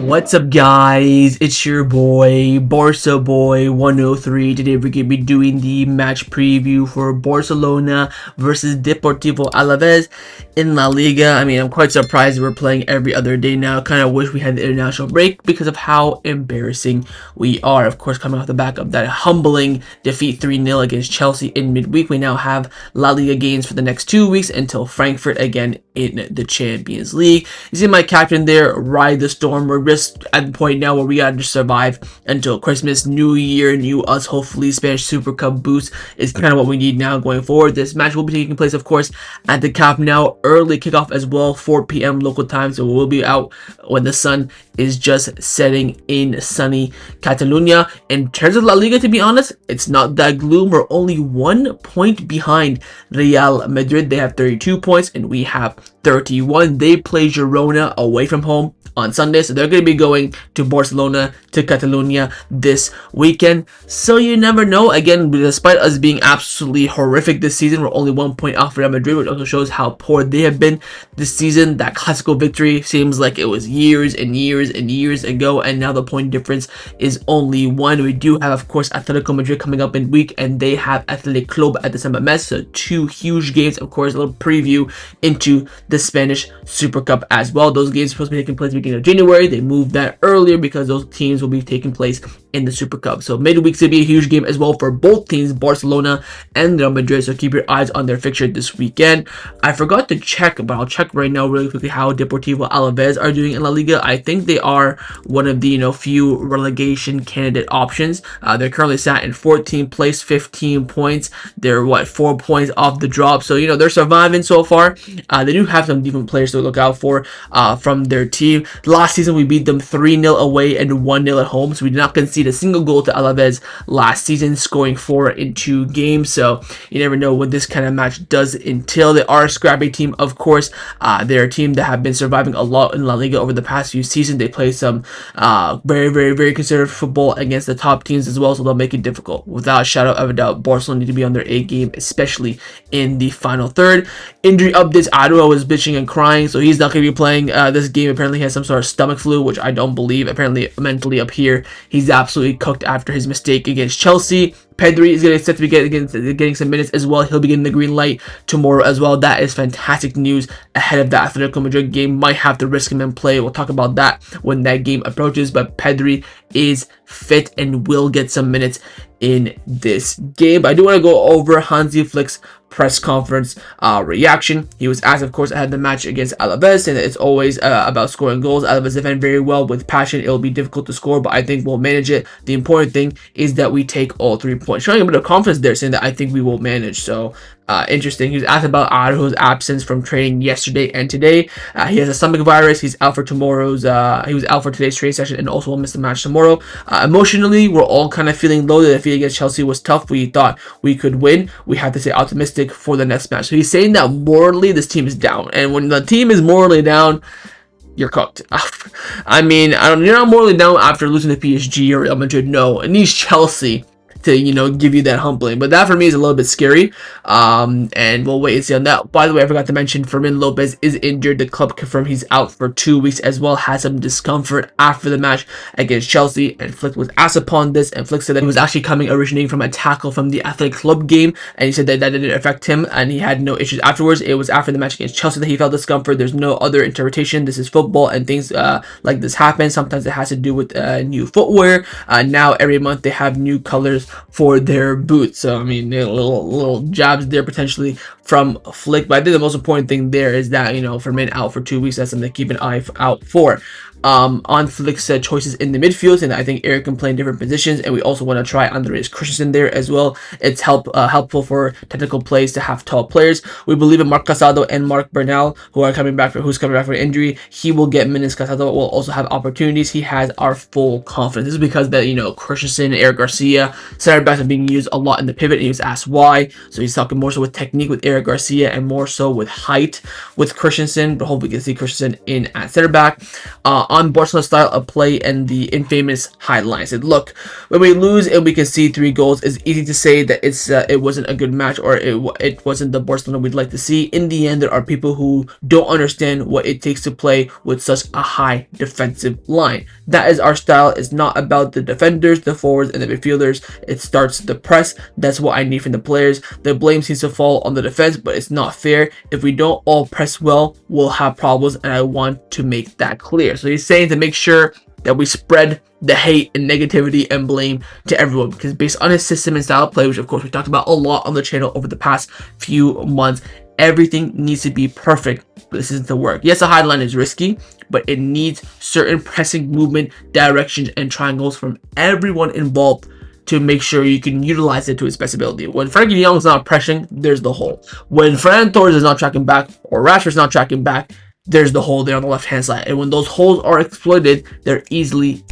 What's up, guys? It's your boy Barca Boy 103. Today we're gonna be doing the match preview for Barcelona versus Deportivo Alaves in La Liga. I mean, I'm quite surprised we're playing every other day now. Kind of wish we had the international break because of how embarrassing we are. Of course, coming off the back of that humbling defeat 3-0 against Chelsea in midweek, we now have La Liga games for the next 2 weeks until Frankfurt again in the Champions League. You see my captain there, ride the storm. We're just at the point now where we gotta just survive until Christmas, New Year, new us. Hopefully, Spanish Super Cup boost is kind of what we need now going forward. This match will be taking place, of course, at the Camp Nou. Early kickoff as well, 4 p.m. local time, so we'll be out when the sun is just setting in sunny Catalonia. In terms of La Liga, to be honest, it's not that gloom. We're only 1 point behind Real Madrid. They have 32 points and we have 31. They play Girona away from home on Sunday, so they're going to be going to Barcelona, to Catalonia this weekend. So you never know. Again, despite us being absolutely horrific this season, we're only 1 point off Real Madrid, which also shows how poor they have been this season. That classical victory seems like it was years and years and years ago, and now the point difference is only 1. We do have, of course, Atletico Madrid coming up in week, and they have Athletic Club at the December Mes, so 2 huge games. Of course, a little preview into the Spanish Super Cup as well. Those games are supposed to be taking place beginning of January. They moved that earlier because those teams will be taking place in the Super Cup. So midweek to be a huge game as well for both teams, Barcelona and Real Madrid. So keep your eyes on their fixture this weekend. I forgot to check, but I'll check right now really quickly how Deportivo Alaves are doing in La Liga. I think they are one of the few relegation candidate options. They're currently sat in 14th place, 15 points. They're 4 points off the drop. So they're surviving so far. They do have some different players to look out for from their team. Last season we beat them 3-0 away and 1-0 at home, so we did not concede a single goal to Alaves last season, scoring 4 in 2 games. So you never know what this kind of match does entail. They are a scrappy team, of course. They're a team that have been surviving a lot in La Liga over the past few seasons. They play some very conservative football against the top teams as well, so they'll make it difficult. Without a shadow of a doubt, Barcelona need to be on their A game, especially in the final third. Injury updates: Araujo is bitching and crying, so he's not going to be playing this game. Apparently he has some sort of stomach flu, which I don't believe. Apparently mentally up here, he's absolutely cooked after his mistake against Chelsea. Pedri is set to be getting some minutes as well. He'll be getting the green light tomorrow as well. That is fantastic news ahead of the Atletico Madrid game. Might have to risk him and play. We'll talk about that when that game approaches. But Pedri is fit and will get some minutes in this game. But I do want to go over Hansi Flick's press conference reaction. He was asked, of course, ahead of the match against Alaves, and it's always about scoring goals. Alaves defend very well with passion. It'll be difficult to score, but I think we'll manage it. The important thing is that we take all 3 points. Showing a bit of confidence there, saying that I think we will manage. So interesting. He was asked about Araujo's absence from training yesterday and today. He has a stomach virus. He's out for tomorrow's. He was out for today's training session and also will miss the match tomorrow. Emotionally, we're all kind of feeling low. The defeat against Chelsea was tough. We thought we could win. We have to stay optimistic for the next match. So he's saying that morally this team is down, and when the team is morally down, you're cooked. I mean, you're not morally down after losing to PSG or Real Madrid. No, it needs Chelsea to give you that humbling, but that for me is a little bit scary, and we'll wait and see on that. By the way, I forgot to mention Fermin Lopez is injured. The club confirmed he's out for 2 weeks as well. Had some discomfort after the match against Chelsea, and Flick was asked upon this, and Flick said that he was actually originating from a tackle from the Athletic Club game, and he said that didn't affect him and he had no issues afterwards. It was after the match against Chelsea that he felt discomfort. There's no other interpretation. This is football, and things like this happen. Sometimes it has to do with new footwear. Now every month they have new colors for their boots, so I mean, little jabs there potentially from Flick. But I think the most important thing there is that Fermin out for 2 weeks. That's something to keep an eye out for. On Flick's choices in the midfield, and I think Eric can play in different positions, and we also want to try Andreas Christensen there as well. It's helpful for technical plays to have tall players. We believe in Marc Casado and Marc Bernal, who's coming back from injury. He will get minutes. Casado will also have opportunities. He has our full confidence. This is because that Christensen, Eric Garcia, center backs are being used a lot in the pivot, and he was asked why. So he's talking more so with technique with Eric Garcia and more so with height with Christensen, but hopefully we can see Christensen in at center back. on Barcelona's style of play and the infamous highlights. Said, look, when we lose and we can see 3 goals, it's easy to say that it wasn't a good match, or it wasn't the Barcelona we'd like to see. In the end, there are people who don't understand what it takes to play with such a high defensive line. That is our style. It's not about the defenders, the forwards, and the midfielders. It starts the press. That's what I need from the players. The blame seems to fall on the defense, but it's not fair. If we don't all press well, we'll have problems, and I want to make that clear. So he's saying to make sure that we spread the hate and negativity and blame to everyone, because based on his system and style of play, which of course we talked about a lot on the channel over the past few months, everything needs to be perfect for the system to work. Yes, the high line is risky, but it needs certain pressing movement, directions, and triangles from everyone involved to make sure you can utilize it to its best ability. When Frankie de Jong is not pressing, there's the hole. When Ferran Torres is not tracking back, or Rashford's not tracking back, there's the hole there on the left hand side. And when those holes are exploited, they're easily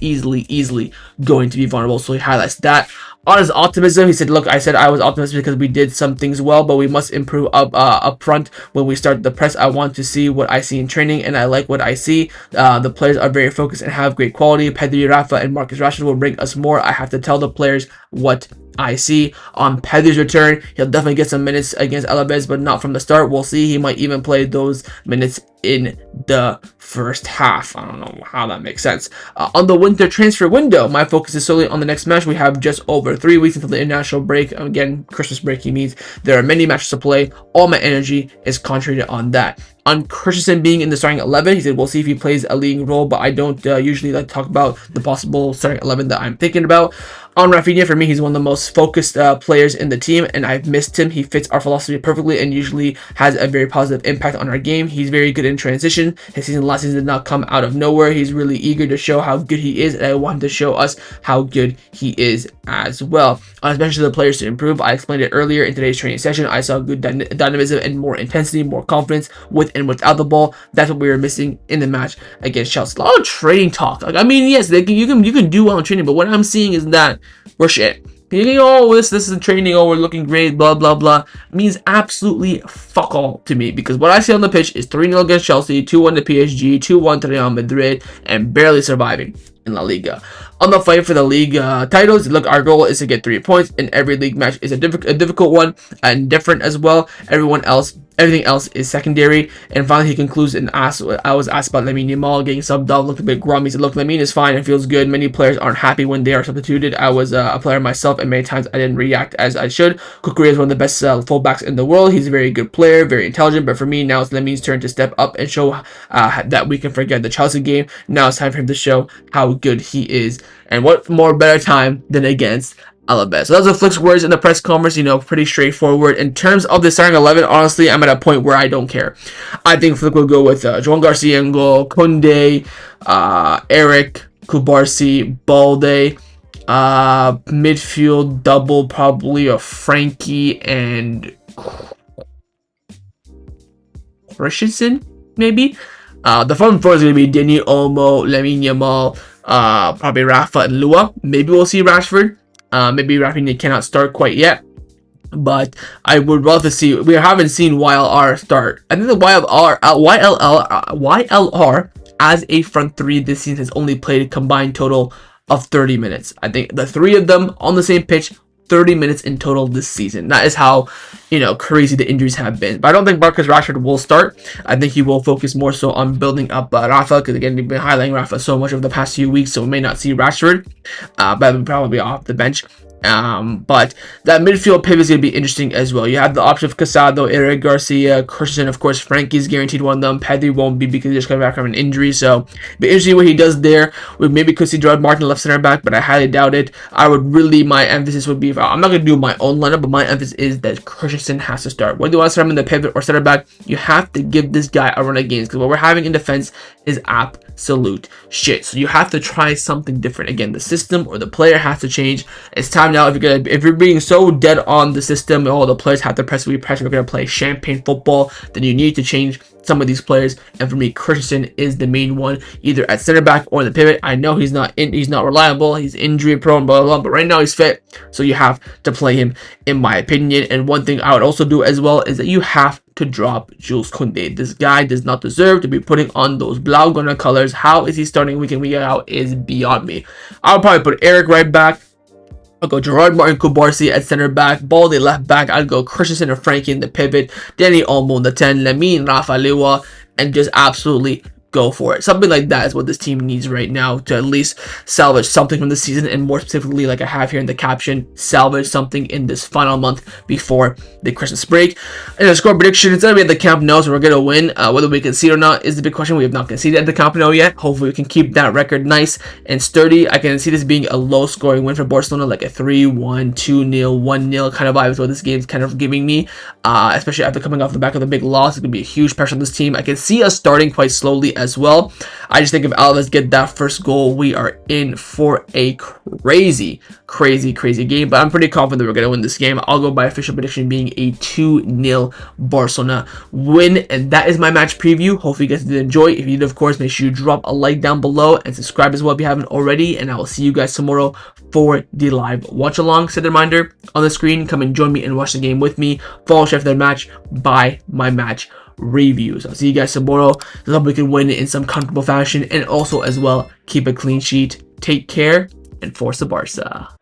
going to be vulnerable. So he highlights that. On his optimism, he said, look, I said I was optimistic because we did some things well, but we must improve up front when we start the press. I want to see what I see in training, and I like what I see. The players are very focused and have great quality. Pedri, Rafa, and Marcus Rashford will bring us more. I have to tell the players what I see. On Pedri's return, he'll definitely get some minutes against Alaves, but not from the start. We'll see. He might even play those minutes in the first half. I don't know how that makes sense. On the winter transfer window, my focus is solely on the next match. We have just over 3 weeks until the international break. Again, Christmas break, he means. There are many matches to play. All my energy is concentrated on that. On Christensen being in the starting 11, he said, we'll see if he plays a leading role, but I don't usually like to talk about the possible starting 11 that I'm thinking about. On Raphinha, for me, he's one of the most focused players in the team, and I've missed him. He fits our philosophy perfectly and usually has a very positive impact on our game. He's very good in transition. His season last season did not come out of nowhere. He's really eager to show how good he is, and I want him to show us how good he is as well. Especially the players to improve. I explained it earlier in today's training session. I saw good dynamism and more intensity, more confidence with and without the ball. That's what we were missing in the match against Chelsea. A lot of training talk. Like, I mean, yes, you can do well in training, but what I'm seeing is that we're shit. Thinking, oh, this is training, oh, we're looking great, blah, blah, blah, means absolutely fuck all to me, because what I see on the pitch is 3-0 against Chelsea, 2-1 to PSG, 2-1 to Real Madrid, and barely surviving in La Liga. On the fight for the league titles, look, our goal is to get 3 points, and every league match is a difficult one and different as well. Everything else is secondary. And finally, he concludes and asks, I was asked about Lamine Yamal getting subbed out, looked a bit grummy. He said, look, Lamine is fine and feels good. Many players aren't happy when they are substituted. I was a player myself, and many times I didn't react as I should. Kukuri is one of the best fullbacks in the world. He's a very good player, very intelligent, but for me, now it's Lamine's turn to step up and show that we can forget the Chelsea game. Now it's time for him to show how good he is. And what more better time than against Alaves. So those are Flick's words in the press conference, pretty straightforward. In terms of the starting 11, honestly, I'm at a point where I don't care. I think Flick will go with Joan Garcia in goal, Kounde, Eric, Kubarsi, Balde, midfield double probably of Frankie and Christensen, maybe. The front four is going to be Dini, Olmo, Lamine Yamal, probably Rafa and Lua. Maybe we'll see Rashford. Maybe Raphinha cannot start quite yet, but I would rather see. We haven't seen YLR start. I think the YLR as a front three this season has only played a combined total of 30 minutes. I think the 3 of them on the same pitch, 30 minutes in total this season. That is how, crazy the injuries have been. But I don't think Marcus Rashford will start. I think he will focus more so on building up Rafa, because again, we've been highlighting Rafa so much over the past few weeks, so we may not see Rashford, but he'll probably off the bench. But that midfield pivot is going to be interesting as well. You have the option of Casado, Eric Garcia, Christensen, of course. Frankie's guaranteed one of them. Pedri won't be because he's just coming back from an injury, so it'll be interesting what he does there. We maybe could see Gerard Martin left center back, but I highly doubt it. My emphasis would be, I'm not going to do my own lineup, but my emphasis is that Christensen has to start. Whether you want to start him in the pivot or center back, you have to give this guy a run of games, because what we're having in defense is absolute shit. So you have to try something different. Again, the system or the player has to change. It's time time now. If you're being so dead on the system, all the players have to press, we're gonna play champagne football, then you need to change some of these players. And for me, Christensen is the main one, either at center back or in the pivot. I know he's not reliable, he's injury prone, blah, blah, blah, but right now he's fit, so you have to play him, in my opinion. And one thing I would also do as well is that you have to drop Jules Kounde. This guy does not deserve to be putting on those Blaugrana colors. How is he starting week in, week out is beyond me. I'll probably put Eric right back. I'll go Gerard Martin Kubarsi at center back, Balde left back. I'll go Christensen and Frankie in the pivot, Danny Olmo in the 10, Lamine Rafa, and just absolutely go for it. Something like that is what this team needs right now to at least salvage something from the season, and more specifically, like I have here in the caption, salvage something in this final month before the Christmas break. And the score prediction, it's going to be at the Camp Nou, so we're going to win. Whether we concede or not is the big question. We have not conceded at the Camp Nou yet. Hopefully we can keep that record nice and sturdy. I can see this being a low scoring win for Barcelona, like a 3-1, 2-0, 1-0 kind of vibe is what this game's kind of giving me, especially after coming off the back of the big loss. It's going to be a huge pressure on this team. I can see us starting quite slowly as well. I just think if Alaves get that first goal, we are in for a crazy game. But I'm pretty confident that we're going to win this game. I'll go by official prediction being a 2-0 Barcelona win. And that is my match preview. Hopefully you guys did enjoy. If you did, of course, make sure you drop a like down below and subscribe as well if you haven't already. And I will see you guys tomorrow for the live watch along. Set a reminder on the screen. Come and join me and watch the game with me. Follow Chef Their Match by my match reviews. I'll see you guys tomorrow. I hope we can win in some comfortable fashion, and also as well keep a clean sheet. Take care and force the Barca.